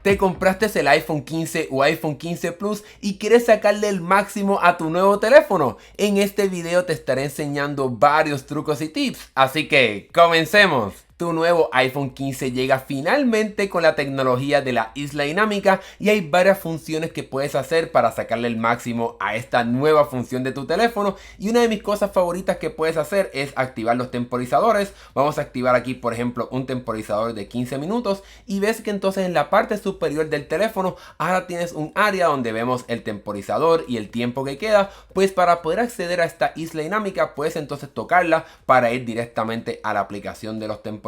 Te compraste el iPhone 15 o iPhone 15 Plus y quieres sacarle el máximo a tu nuevo teléfono. En este video te estaré enseñando varios trucos y tips, así que comencemos. Tu nuevo iPhone 15 llega finalmente con la tecnología de la isla dinámica y hay varias funciones que puedes hacer para sacarle el máximo a esta nueva función de tu teléfono. Y una de mis cosas favoritas que puedes hacer es activar los temporizadores. Vamos a activar aquí, por ejemplo, un temporizador de 15 minutos y ves que entonces en la parte superior del teléfono ahora tienes un área donde vemos el temporizador y el tiempo que queda. Pues para poder acceder a esta isla dinámica puedes entonces tocarla para ir directamente a la aplicación de los temporizadores.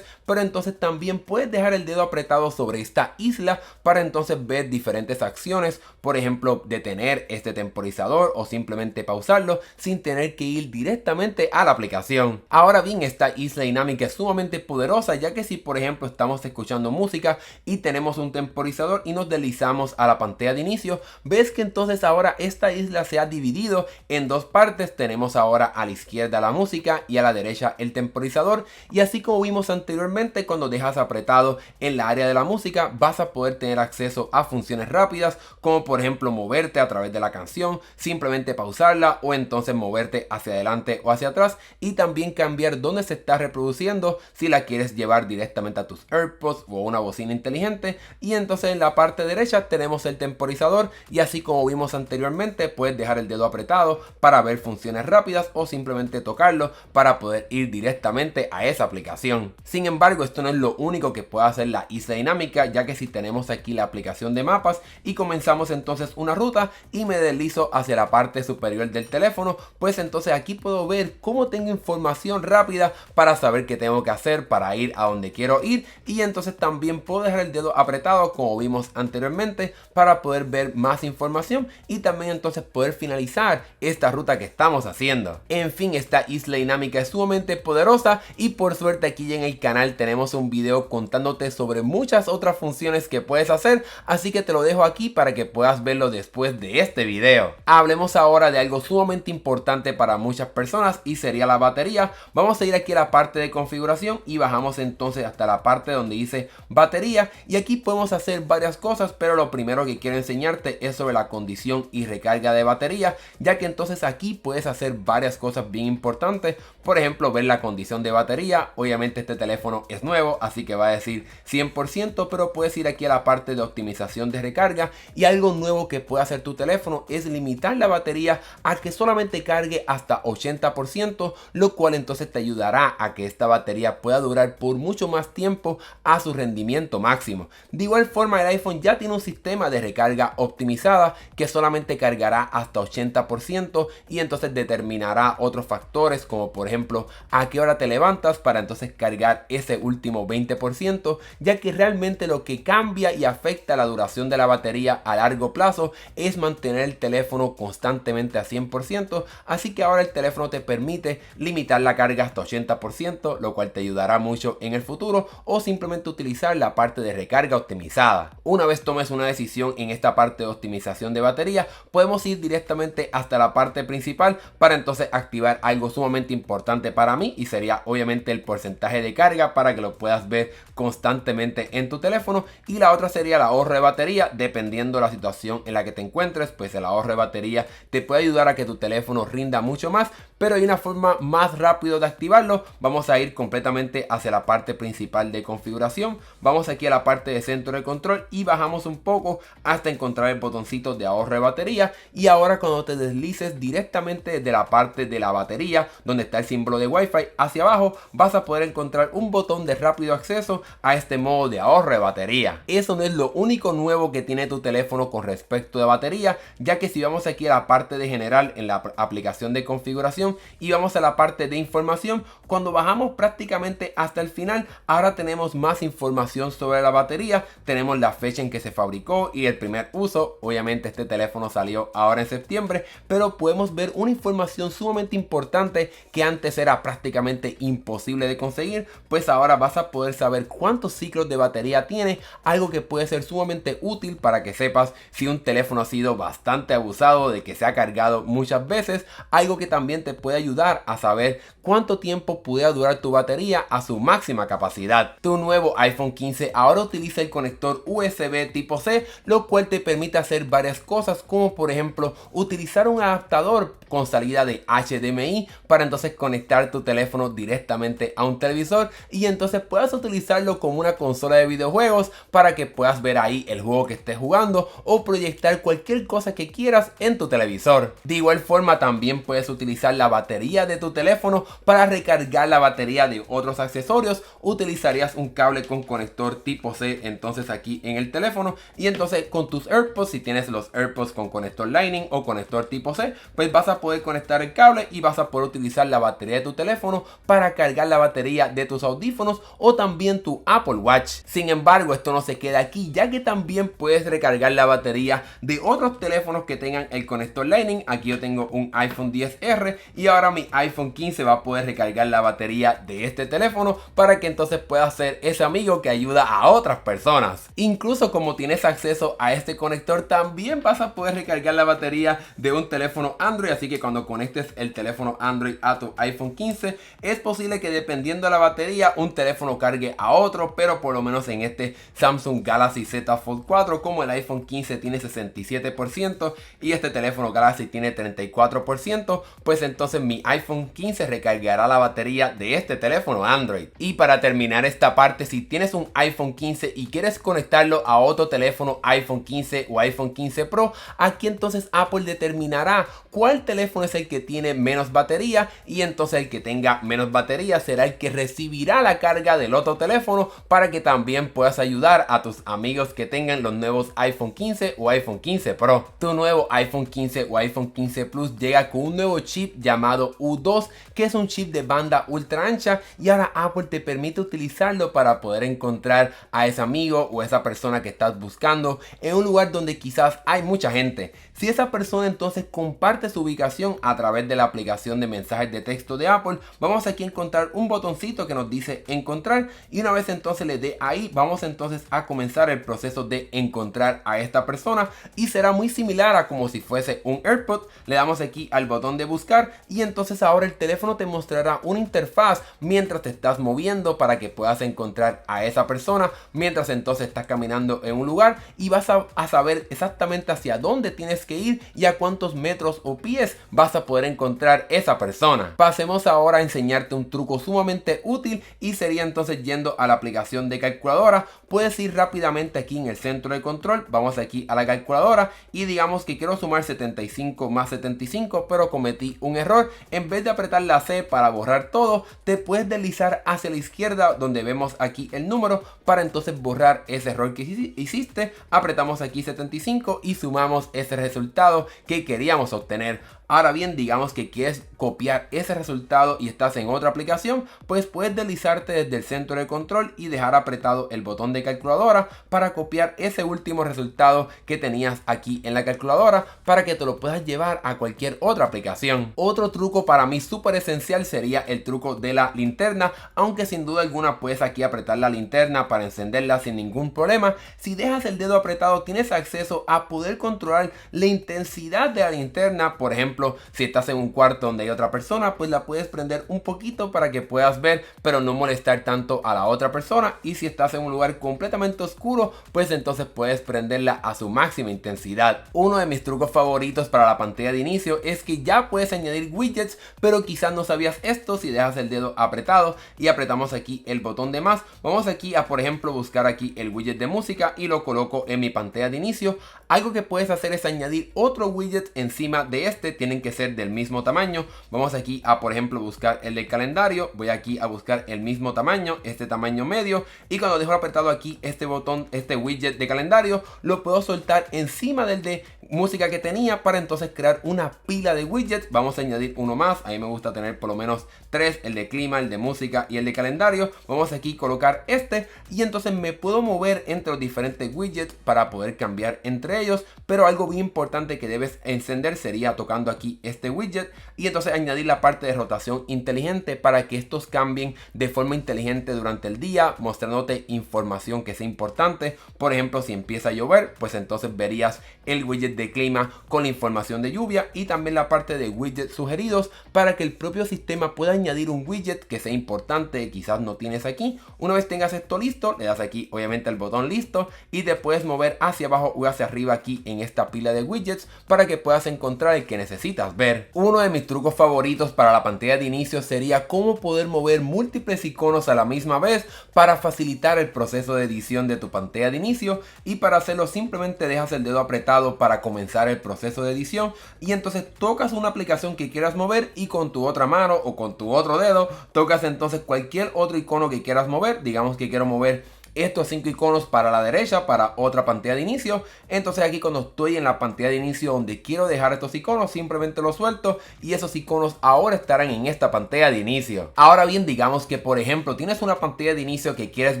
Pero entonces también puedes dejar el dedo apretado sobre esta isla para entonces ver diferentes acciones, por ejemplo detener este temporizador o simplemente pausarlo sin tener que ir directamente a la aplicación. Ahora bien, esta isla dinámica es sumamente poderosa, ya que si por ejemplo estamos escuchando música y tenemos un temporizador y nos deslizamos a la pantalla de inicio, ves que entonces ahora esta isla se ha dividido en dos partes. Tenemos ahora a la izquierda la música y a la derecha el temporizador, y así como vimos anteriormente, cuando dejas apretado en la área de la música vas a poder tener acceso a funciones rápidas, como por ejemplo moverte a través de la canción, simplemente pausarla o entonces moverte hacia adelante o hacia atrás, y también cambiar dónde se está reproduciendo si la quieres llevar directamente a tus AirPods o una bocina inteligente. Y entonces en la parte derecha tenemos el temporizador, y así como vimos anteriormente puedes dejar el dedo apretado para ver funciones rápidas o simplemente tocarlo para poder ir directamente a esa aplicación. Sin embargo, esto no es lo único que puede hacer la isla dinámica, ya que si tenemos aquí la aplicación de mapas y comenzamos entonces una ruta y me deslizo hacia la parte superior del teléfono, pues entonces aquí puedo ver cómo tengo información rápida para saber qué tengo que hacer para ir a donde quiero ir. Y entonces también puedo dejar el dedo apretado, como vimos anteriormente, para poder ver más información y también entonces poder finalizar esta ruta que estamos haciendo. En fin, esta isla dinámica es sumamente poderosa y por suerte aquí en el canal tenemos un video contándote sobre muchas otras funciones que puedes hacer, así que te lo dejo aquí para que puedas verlo después de este video. Hablemos ahora de algo sumamente importante para muchas personas y sería la batería. Vamos a ir aquí a la parte de configuración y bajamos entonces hasta la parte donde dice batería, y aquí podemos hacer varias cosas, pero lo primero que quiero enseñarte es sobre la condición y recarga de batería, ya que entonces aquí puedes hacer varias cosas bien importantes. Por ejemplo, ver la condición de batería. Obviamente este teléfono es nuevo, así que va a decir 100%, pero puedes ir aquí a la parte de optimización de recarga, y algo nuevo que puede hacer tu teléfono es limitar la batería a que solamente cargue hasta 80%, lo cual entonces te ayudará a que esta batería pueda durar por mucho más tiempo a su rendimiento máximo. De igual forma, el iPhone ya tiene un sistema de recarga optimizada que solamente cargará hasta 80% y entonces determinará otros factores, como por ejemplo a qué hora te levantas, para entonces cargar ese último 20%, ya que realmente lo que cambia y afecta la duración de la batería a largo plazo es mantener el teléfono constantemente a 100%, así que ahora el teléfono te permite limitar la carga hasta 80%, lo cual te ayudará mucho en el futuro, o simplemente utilizar la parte de recarga optimizada. Una vez tomes una decisión en esta parte de optimización de batería, podemos ir directamente hasta la parte principal para entonces activar algo sumamente importante para mí, y sería obviamente el porcentaje de carga, para que lo puedas ver constantemente en tu teléfono. Y la otra sería el ahorro de batería. Dependiendo de la situación en la que te encuentres, pues el ahorro de batería te puede ayudar a que tu teléfono rinda mucho más, pero hay una forma más rápida de activarlo. Vamos a ir completamente hacia la parte principal de configuración. Vamos aquí a la parte de centro de control y bajamos un poco hasta encontrar el botoncito de ahorro de batería. Y ahora cuando te deslices directamente de la parte de la batería donde está el símbolo de Wi-Fi hacia abajo, vas a poder encontrar un botón de rápido acceso a este modo de ahorro de batería. Eso no es lo único nuevo que tiene tu teléfono con respecto de batería, ya que si vamos aquí a la parte de general en la aplicación de configuración y vamos a la parte de información, cuando bajamos prácticamente hasta el final, ahora tenemos más información sobre la batería. Tenemos la fecha en que se fabricó y el primer uso. Obviamente este teléfono salió ahora en septiembre, pero podemos ver una información sumamente importante que antes era prácticamente imposible de conseguir, pues ahora vas a poder saber cuántos ciclos de batería tiene, algo que puede ser sumamente útil para que sepas si un teléfono ha sido bastante abusado, de que se ha cargado muchas veces, algo que también te puede ayudar a saber cuánto tiempo puede durar tu batería a su máxima capacidad. Tu nuevo iPhone 15 ahora utiliza el conector USB tipo C, lo cual te permite hacer varias cosas, como por ejemplo utilizar un adaptador con salida de HDMI para entonces conectar tu teléfono directamente a un televisor y entonces puedas utilizarlo como una consola de videojuegos para que puedas ver ahí el juego que estés jugando o proyectar cualquier cosa que quieras en tu televisor. De igual forma también puedes utilizar la batería de tu teléfono para recargar la batería de otros accesorios. Utilizarías un cable con conector tipo C entonces aquí en el teléfono y entonces con tus AirPods, si tienes los AirPods con conector Lightning o conector tipo C, pues vas a poder conectar el cable y vas a poder utilizar la batería de tu teléfono para cargar la batería de tus audífonos o también tu Apple Watch. Sin embargo, esto no se queda aquí, ya que también puedes recargar la batería de otros teléfonos que tengan el conector Lightning. Aquí yo tengo un iPhone XR y ahora mi iPhone 15 va a poder recargar la batería de este teléfono para que entonces pueda ser ese amigo que ayuda a otras personas. Incluso como tienes acceso a este conector, también vas a poder recargar la batería de un teléfono Android, así que cuando conectes el teléfono Android a tu iPhone 15 es posible que dependiendo de la batería un teléfono cargue a otro, pero por lo menos en este Samsung Galaxy Z Fold 4, como el iPhone 15 tiene 67% y este teléfono Galaxy tiene 34%, pues entonces mi iPhone 15 recargará la batería de este teléfono Android. Y para terminar esta parte, si tienes un iPhone 15 y quieres conectarlo a otro teléfono iPhone 15 o iPhone 15 Pro, aquí entonces Apple determinará cuál teléfono es el que tiene menos batería y entonces el que tenga menos batería será el que recibirá la carga del otro teléfono para que también puedas ayudar a tus amigos que tengan los nuevos iPhone 15 o iPhone 15 Pro. Tu nuevo iPhone 15 o iPhone 15 Plus llega con un nuevo chip llamado U2, que es un chip de banda ultra ancha, y ahora Apple te permite utilizarlo para poder encontrar a ese amigo o esa persona que estás buscando en un lugar donde quizás hay mucha gente. Si esa persona entonces comparte su ubicación a través de la aplicación de mensajes de texto de Apple, vamos aquí a encontrar un botoncito que nos dice encontrar, y una vez entonces le dé ahí, vamos entonces a comenzar el proceso de encontrar a esta persona y será muy similar a como si fuese un AirPod. Le damos aquí al botón de buscar y entonces ahora el teléfono te mostrará una interfaz mientras te estás moviendo para que puedas encontrar a esa persona mientras entonces estás caminando en un lugar, y vas a saber exactamente hacia dónde tienes que ir y a cuántos metros o pies vas a poder encontrar esa persona. Pasemos ahora a enseñarte un truco sumamente útil y sería entonces yendo a la aplicación de calculadora. Puedes ir rápidamente aquí en el centro de control, vamos aquí a la calculadora y digamos que quiero sumar 75 más 75, pero cometí un error. En vez de apretar la C para borrar todo, te puedes deslizar hacia la izquierda donde vemos aquí el número para entonces borrar ese error que hiciste. Apretamos aquí 75 y sumamos ese resultado que queríamos obtener. Ahora bien, digamos que quieres copiar ese resultado y estás en otra aplicación, pues puedes deslizarte desde el centro de control y dejar apretado el botón de calculadora para copiar ese último resultado que tenías aquí en la calculadora para que te lo puedas llevar a cualquier otra aplicación. Otro truco para mí súper esencial sería el truco de la linterna, aunque sin duda alguna puedes aquí apretar la linterna para encenderla sin ningún problema. Si dejas el dedo apretado tienes acceso a poder controlar la intensidad de la linterna. Por ejemplo, si estás en un cuarto donde hay otra persona, pues la puedes prender un poquito para que puedas ver, pero no molestar tanto a la otra persona. Y si estás en un lugar completamente oscuro, pues entonces puedes prenderla a su máxima intensidad. Uno de mis trucos favoritos para la pantalla de inicio es que ya puedes añadir widgets, pero quizás no sabías esto. Si dejas el dedo apretado y apretamos aquí el botón de más, vamos aquí a, por ejemplo, buscar aquí el widget de música y lo coloco en mi pantalla de inicio. Algo que puedes hacer es añadir otro widget encima de este, tienen que ser del mismo tamaño. Vamos aquí a, por ejemplo, buscar el de calendario, voy aquí a buscar el mismo tamaño, este tamaño medio, y cuando dejo apretado aquí este botón, este widget de calendario, lo puedo soltar encima del de música que tenía para entonces crear una pila de widgets. Vamos a añadir uno más, a mí me gusta tener por lo menos 3, el de clima, el de música y el de calendario. Vamos aquí a colocar este y entonces me puedo mover entre los diferentes widgets para poder cambiar entre ellos, pero algo bien importante que debes encender sería tocando aquí este widget y entonces añadir la parte de rotación inteligente para que estos cambien de forma inteligente durante el día, mostrándote información que sea importante. Por ejemplo, si empieza a llover, pues entonces verías el widget de clima con la información de lluvia y también la parte de widgets sugeridos para que el propio sistema pueda añadir un widget que sea importante, quizás no tienes aquí. Una vez tengas esto listo, le das aquí obviamente el botón listo y te puedes mover hacia abajo o hacia arriba aquí en esta pila de widgets para que puedas encontrar el que necesitas ver. Uno de mis trucos favoritos para la pantalla de inicio sería cómo poder mover múltiples iconos a la misma vez para facilitar el proceso de edición de tu pantalla de inicio, y para hacerlo simplemente dejas el dedo apretado para comenzar el proceso de edición y entonces tocas una aplicación que quieras mover y con tu otra mano o con tu otro dedo tocas entonces cualquier otro icono que quieras mover. Digamos que quiero mover estos 5 iconos para la derecha para otra pantalla de inicio, entonces aquí cuando estoy en la pantalla de inicio donde quiero dejar estos iconos simplemente los suelto y esos iconos ahora estarán en esta pantalla de inicio. Ahora bien, digamos que por ejemplo tienes una pantalla de inicio que quieres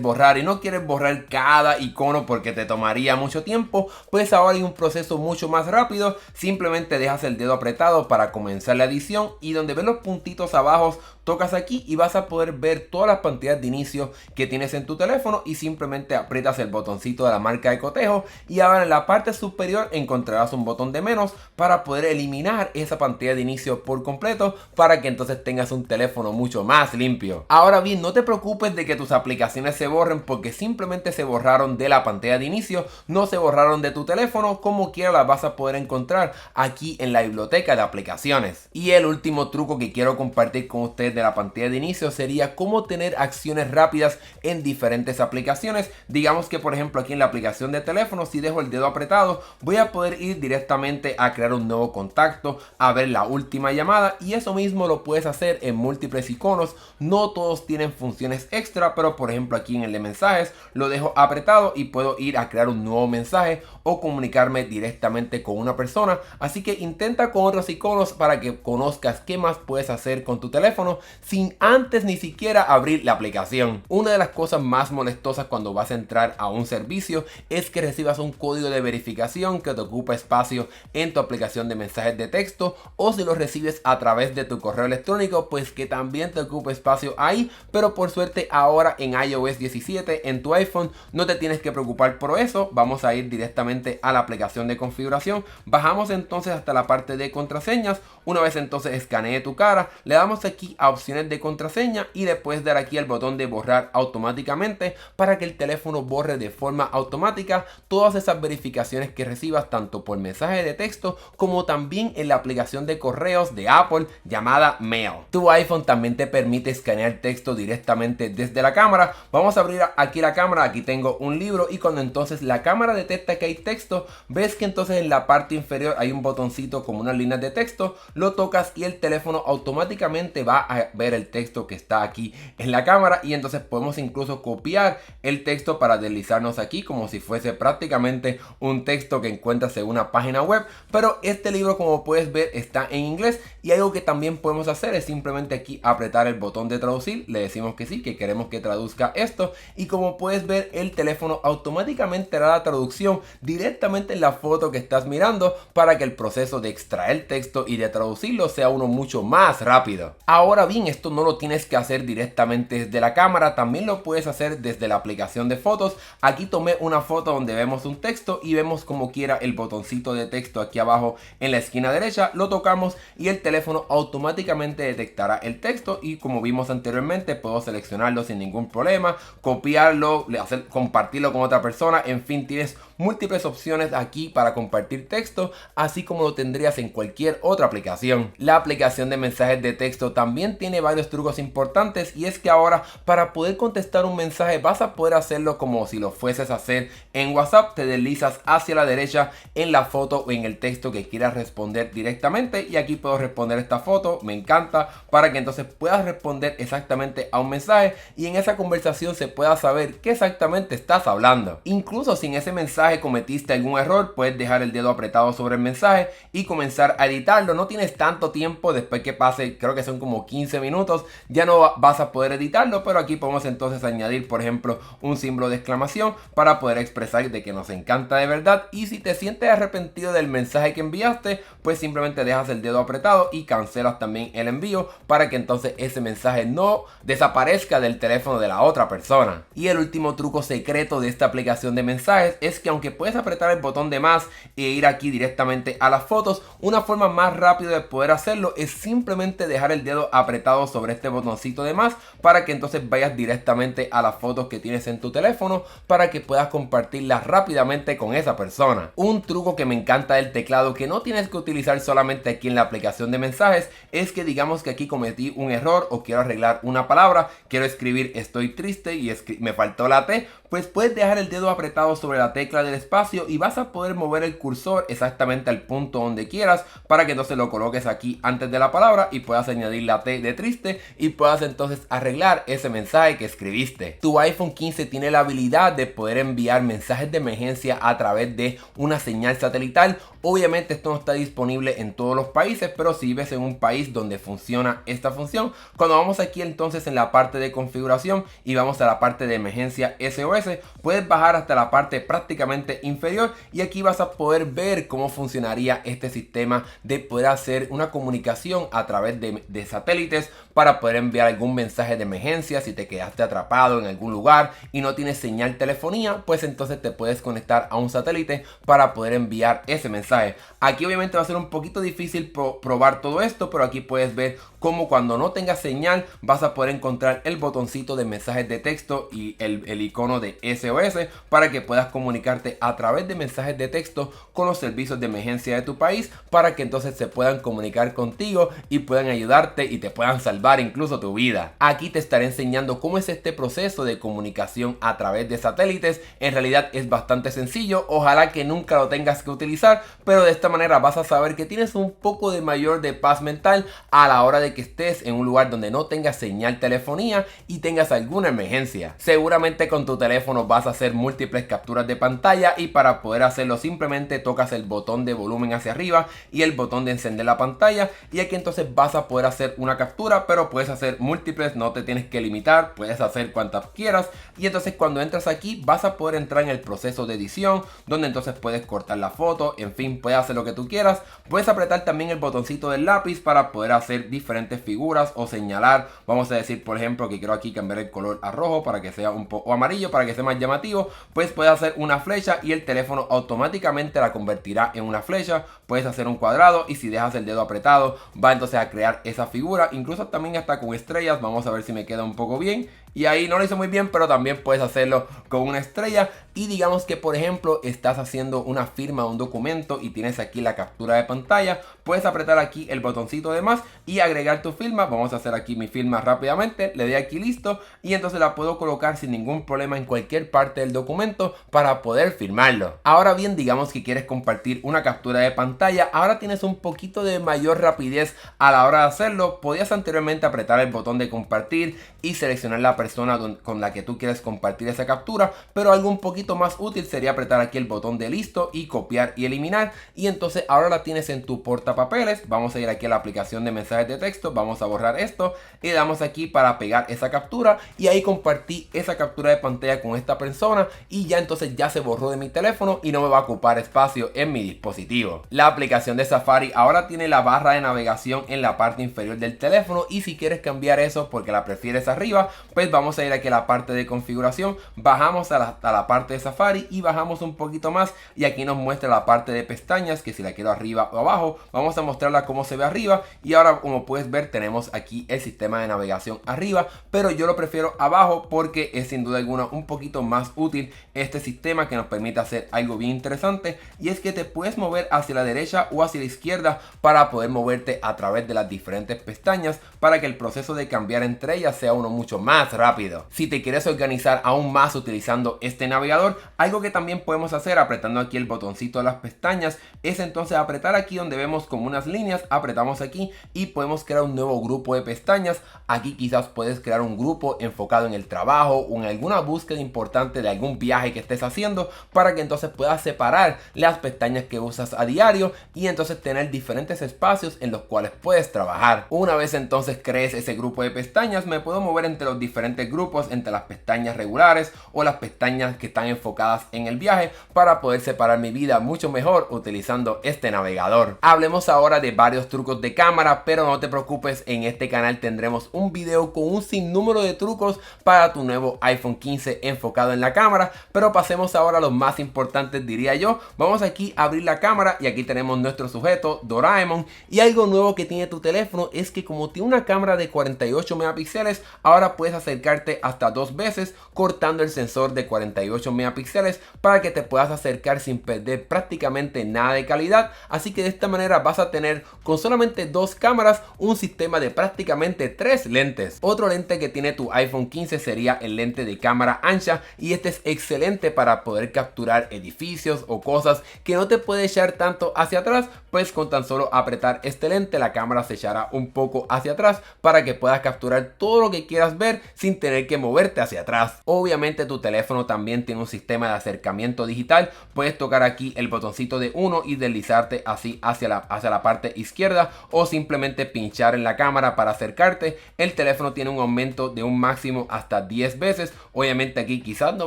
borrar y no quieres borrar cada icono porque te tomaría mucho tiempo, pues ahora hay un proceso mucho más rápido. Simplemente dejas el dedo apretado para comenzar la edición y donde ves los puntitos abajo tocas aquí y vas a poder ver todas las pantallas de inicio que tienes en tu teléfono y simplemente aprietas el botoncito de la marca de cotejo y ahora en la parte superior encontrarás un botón de menos para poder eliminar esa pantalla de inicio por completo para que entonces tengas un teléfono mucho más limpio. Ahora bien, no te preocupes de que tus aplicaciones se borren porque simplemente se borraron de la pantalla de inicio, no se borraron de tu teléfono. Como quiera las vas a poder encontrar aquí en la biblioteca de aplicaciones. Y el último truco que quiero compartir con ustedes de la pantalla de inicio sería cómo tener acciones rápidas en diferentes aplicaciones. Digamos que por ejemplo aquí en la aplicación de teléfono, si dejo el dedo apretado voy a poder ir directamente a crear un nuevo contacto, a ver la última llamada, y eso mismo lo puedes hacer en múltiples iconos. No todos tienen funciones extra, pero por ejemplo aquí en el de mensajes lo dejo apretado y puedo ir a crear un nuevo mensaje o comunicarme directamente con una persona. Así que intenta con otros iconos para que conozcas qué más puedes hacer con tu teléfono sin antes ni siquiera abrir la aplicación. Una de las cosas más molestosas cuando vas a entrar a un servicio es que recibas un código de verificación que te ocupa espacio en tu aplicación de mensajes de texto, o si lo recibes a través de tu correo electrónico, pues que también te ocupa espacio ahí. Pero por suerte ahora en iOS 17 en tu iPhone no te tienes que preocupar por eso. Vamos a ir directamente a la aplicación de configuración, bajamos entonces hasta la parte de contraseñas. Una vez entonces escanee tu cara, le damos aquí a opciones de contraseña y le puedes dar aquí al botón de borrar automáticamente para que el teléfono borre de forma automática todas esas verificaciones que recibas tanto por mensaje de texto como también en la aplicación de correos de Apple llamada Mail. Tu iPhone también te permite escanear texto directamente desde la cámara. Vamos a abrir aquí la cámara, aquí tengo un libro y cuando entonces la cámara detecta que hay texto, ves que entonces en la parte inferior hay un botoncito como unas líneas de texto, lo tocas y el teléfono automáticamente va a ver el texto que está aquí en la cámara y entonces podemos incluso copiar el texto para deslizarnos aquí como si fuese prácticamente un texto que encuentras en una página web. Pero este libro, como puedes ver, está en inglés y algo que también podemos hacer es simplemente aquí apretar el botón de traducir, le decimos que sí, que queremos que traduzca esto y como puedes ver el teléfono automáticamente hará la traducción directamente en la foto que estás mirando para que el proceso de extraer texto y de traducirlo sea uno mucho más rápido. Ahora bien, esto no lo tienes que hacer directamente desde la cámara, también lo puedes hacer desde la aplicación de fotos. Aquí tomé una foto donde vemos un texto y vemos como quiera el botoncito de texto aquí abajo en la esquina derecha, lo tocamos y el teléfono automáticamente detectará el texto y como vimos anteriormente puedo seleccionarlo sin ningún problema, copiarlo, compartirlo con otra persona, en fin, tienes múltiples opciones aquí para compartir texto, así como lo tendrías en cualquier otra aplicación. La aplicación de mensajes de texto también tiene varios trucos importantes y es que ahora para poder contestar un mensaje vas a poder hacerlo como si lo fueses a hacer en WhatsApp. Te deslizas hacia la derecha en la foto o en el texto que quieras responder directamente y aquí puedo responder esta foto, me encanta, para que entonces puedas responder exactamente a un mensaje y en esa conversación se pueda saber qué exactamente estás hablando. Incluso si en ese mensaje cometiste algún error, puedes dejar el dedo apretado sobre el mensaje y comenzar a editarlo. No tienes tanto tiempo, después que pase, creo que son como 15 minutos, ya no vas a poder editarlo, pero aquí podemos entonces añadir, por ejemplo, un símbolo de exclamación para poder expresar de que nos encanta de verdad. Y si te sientes arrepentido del mensaje que enviaste, pues simplemente dejas el dedo apretado y cancelas también el envío para que entonces ese mensaje no desaparezca del teléfono de la otra persona. Y el último truco secreto de esta aplicación de mensajes es que aunque puedes apretar el botón de más e ir aquí directamente a las fotos, una forma más rápida de poder hacerlo es simplemente dejar el dedo apretado sobre este botoncito de más para que entonces vayas directamente a las fotos que tienes en tu teléfono para que puedas compartirlas rápidamente con esa persona. Un truco que me encanta del teclado que no tienes que utilizar solamente aquí en la aplicación de mensajes es que digamos que aquí cometí un error o quiero arreglar una palabra, quiero escribir estoy triste y me faltó la T, pues puedes dejar el dedo apretado sobre la tecla del espacio y vas a poder mover el cursor exactamente al punto donde quieras para que entonces lo coloques aquí antes de la palabra y puedas añadir la T de triste y puedas entonces arreglar ese mensaje que escribiste. Tu iPhone 15 tiene la habilidad de poder enviar mensajes de emergencia a través de una señal satelital. Obviamente esto no está disponible en todos los países, pero si vives en un país donde funciona esta función, cuando vamos aquí entonces en la parte de configuración y vamos a la parte de emergencia SOS, puedes bajar hasta la parte prácticamente inferior y aquí vas a poder ver cómo funcionaría este sistema de poder hacer una comunicación a través de satélites para poder enviar algún mensaje de emergencia. Si te quedaste atrapado en algún lugar y no tienes señal telefonía, pues entonces te puedes conectar a un satélite para poder enviar ese mensaje. Aquí obviamente va a ser un poquito difícil probar todo esto, pero aquí puedes ver cómo cuando no tengas señal vas a poder encontrar el botoncito de mensajes de texto y el icono de SOS para que puedas comunicarte a través de mensajes de texto con los servicios de emergencia de tu país para que entonces se puedan comunicar contigo y puedan ayudarte y te puedan salvar incluso tu vida. Aquí te estaré enseñando cómo es este proceso de comunicación a través de satélites. En realidad es bastante sencillo, ojalá que nunca lo tengas que utilizar, pero de esta manera vas a saber que tienes un poco de mayor de paz mental a la hora de que estés en un lugar donde no tengas señal telefonía y tengas alguna emergencia. Seguramente con tu teléfono vas a hacer múltiples capturas de pantalla y para poder hacerlo simplemente tocas el botón de volumen hacia arriba y el botón de encender la pantalla y aquí entonces vas a poder hacer una captura, pero puedes hacer múltiples, no te tienes que limitar, puedes hacer cuantas quieras y entonces cuando entras aquí vas a poder entrar en el proceso de edición donde entonces puedes cortar la foto, en fin, puedes hacer lo que tú quieras. Puedes apretar también el botoncito del lápiz para poder hacer diferentes figuras o señalar, vamos a decir por ejemplo que quiero aquí cambiar el color a rojo para que sea un poco amarillo para que sea más llamativo, pues puedes hacer una flecha y el teléfono automáticamente la convertirá en una flecha. Puedes hacer un cuadrado y si dejas el dedo apretado va entonces a crear esa figura, incluso también hasta con estrellas. Vamos a ver si me queda un poco bien. Y ahí no lo hice muy bien, pero también puedes hacerlo con una estrella. Y digamos que por ejemplo estás haciendo una firma de un documento y tienes aquí la captura de pantalla, puedes apretar aquí el botoncito de más y agregar tu firma. Vamos a hacer aquí mi firma rápidamente, le doy aquí listo y entonces la puedo colocar sin ningún problema en cualquier parte del documento para poder firmarlo. Ahora bien, digamos que quieres compartir una captura de pantalla, ahora tienes un poquito de mayor rapidez a la hora de hacerlo. Podías anteriormente apretar el botón de compartir y seleccionar la persona con la que tú quieres compartir esa captura, pero algo un poquito más útil sería apretar aquí el botón de listo y copiar y eliminar y entonces ahora la tienes en tu portapapeles. Vamos a ir aquí a la aplicación de mensajes de texto, vamos a borrar esto y le damos aquí para pegar esa captura y ahí compartí esa captura de pantalla con esta persona y ya entonces ya se borró de mi teléfono y no me va a ocupar espacio en mi dispositivo. La aplicación de Safari ahora tiene la barra de navegación en la parte inferior del teléfono y si quieres cambiar eso porque la prefieres arriba, pues vamos a ir aquí a la parte de configuración, bajamos a la parte de Safari y bajamos un poquito más y aquí nos muestra la parte de pestañas, que si la quiero arriba o abajo, vamos a mostrarla cómo se ve arriba y ahora como puedes ver tenemos aquí el sistema de navegación arriba, pero yo lo prefiero abajo porque es sin duda alguna un poquito más útil este sistema que nos permite hacer algo bien interesante y es que te puedes mover hacia la derecha o hacia la izquierda para poder moverte a través de las diferentes pestañas para que el proceso de cambiar entre ellas sea uno mucho más rápido. Si te quieres organizar aún más utilizando este navegador, algo que también podemos hacer apretando aquí el botoncito de las pestañas es entonces apretar aquí donde vemos como unas líneas, apretamos aquí y podemos crear un nuevo grupo de pestañas. Aquí quizás puedes crear un grupo enfocado en el trabajo o en alguna búsqueda importante de algún viaje que estés haciendo para que entonces puedas separar las pestañas que usas a diario y entonces tener diferentes espacios en los cuales puedes trabajar. Una vez entonces crees ese grupo de pestañas, me puedo mover entre los diferentes grupos, entre las pestañas regulares o las pestañas que están enfocadas en el viaje para poder separar mi vida mucho mejor utilizando este navegador. Hablemos ahora de varios trucos de cámara, pero no te preocupes, en este canal tendremos un video con un sinnúmero de trucos para tu nuevo iPhone 15 enfocado en la cámara. Pero pasemos ahora a los más importantes, diría yo. Vamos aquí a abrir la cámara y aquí tenemos nuestro sujeto Doraemon, y algo nuevo que tiene tu teléfono es que como tiene una cámara de 48 megapíxeles, ahora puedes acercarte hasta 2 veces cortando el sensor de 48 megapíxeles para que te puedas acercar sin perder prácticamente nada de calidad. Así que de esta manera vas a tener con solamente 2 cámaras un sistema de prácticamente 3 lentes. Otro lente que tiene tu iPhone 15 sería el lente de cámara ancha, y este es excelente para poder capturar edificios o cosas que no te puede echar tanto hacia atrás, pues con tan solo apretar este lente la cámara se echará un poco hacia atrás para que puedas capturar todo lo que quieras ver sin tener que moverte hacia atrás. Obviamente tu teléfono también tiene un sistema de acercamiento digital. Puedes tocar aquí el botoncito de 1 y deslizarte así hacia la parte izquierda, o simplemente pinchar en la cámara para acercarte. El teléfono tiene un aumento de un máximo hasta 10 veces. Obviamente aquí quizás no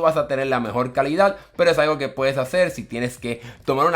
vas a tener la mejor calidad, pero es algo que puedes hacer si tienes que tomar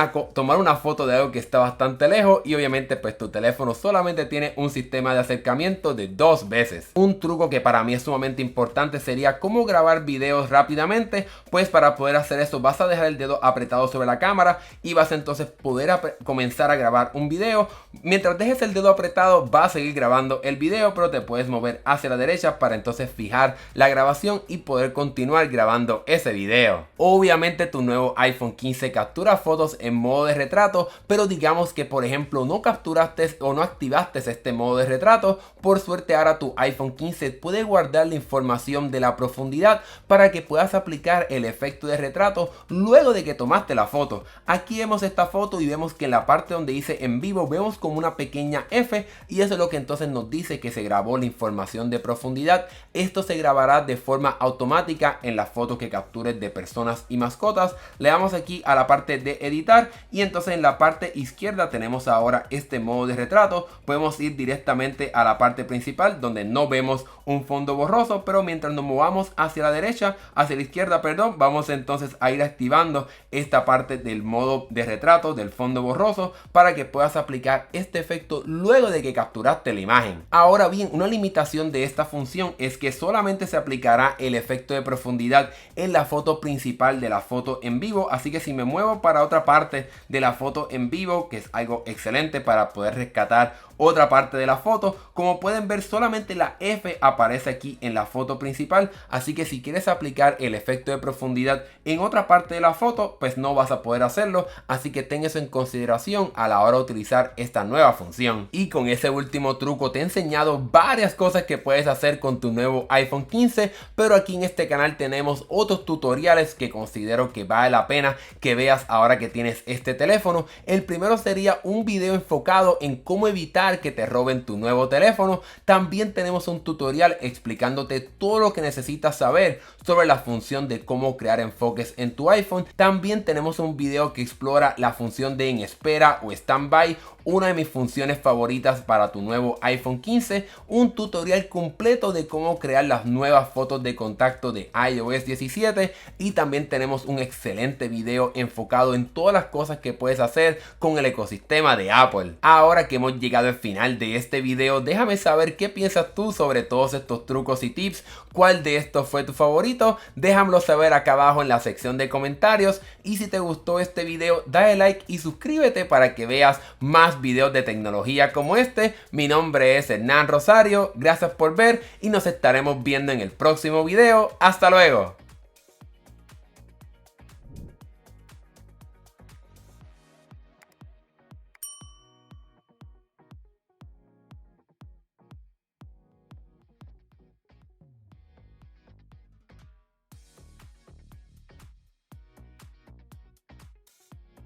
una foto de algo que está bastante lejos, y obviamente pues tu teléfono solamente tiene un sistema de acercamiento de 2 veces. Un truco que para mí es sumamente importante sería cómo grabar videos rápidamente. Pues para poder hacer eso vas a dejar el dedo apretado sobre la cámara y vas a entonces poder comenzar a grabar un video. Mientras dejes el dedo apretado va a seguir grabando el video, pero te puedes mover hacia la derecha para entonces fijar la grabación y poder continuar grabando ese video. Obviamente tu nuevo iPhone 15 captura fotos en modo de retrato, pero digamos que por ejemplo no capturaste o no activaste este modo de retrato. Por suerte ahora tu iPhone 15 puede guardar la información de la profundidad para que puedas aplicar el efecto de retrato luego de que tomaste la foto. Aquí vemos esta foto y vemos que en la parte donde dice en vivo vemos como una pequeña F, y eso es lo que entonces nos dice que se grabó la información de profundidad. Esto se grabará de forma automática en las fotos que captures de personas y mascotas. Le damos aquí a la parte de editar y entonces en la parte izquierda tenemos ahora este modo de retrato. Podemos ir directamente a la parte principal donde no vemos un fondo borroso, pero mientras nos movamos hacia la derecha, hacia la izquierda, perdón, vamos entonces a ir activando esta parte del modo de retrato del fondo borroso para que puedas aplicar este efecto luego de que capturaste la imagen. Ahora bien, una limitación de esta función es que solamente se aplicará el efecto de profundidad en la foto principal de la foto en vivo. Así que si me muevo para otra parte de la foto en vivo, que es algo excelente para poder rescatar otra parte de la foto, como pueden ver solamente la F aparece aquí en la foto principal. Así que si quieres aplicar el efecto de profundidad en otra parte de la foto, pues no vas a poder hacerlo. Así que ten eso en consideración a la hora de utilizar esta nueva función. Y con ese último truco te he enseñado varias cosas que puedes hacer con tu nuevo iPhone 15, pero aquí en este canal tenemos otros tutoriales que considero que vale la pena que veas ahora que tienes este teléfono. El primero sería un video enfocado en cómo evitar que te roben tu nuevo teléfono. También tenemos un tutorial explicándote todo lo que necesitas saber sobre la función de cómo crear enfoques en tu iPhone. También tenemos un video que explora la función de en espera o standby, una de mis funciones favoritas para tu nuevo iPhone 15, un tutorial completo de cómo crear las nuevas fotos de contacto de iOS 17, y también tenemos un excelente video enfocado en todas las cosas que puedes hacer con el ecosistema de Apple. Ahora que hemos llegado al final de este video, déjame saber qué piensas tú sobre todos estos trucos y tips. ¿Cuál de estos fue tu favorito? Déjamelo saber acá abajo en la sección de comentarios, y si te gustó este video dale like y suscríbete para que veas más videos de tecnología como este. Mi nombre es Hernán Rosario, gracias por ver y nos estaremos viendo en el próximo video. Hasta luego.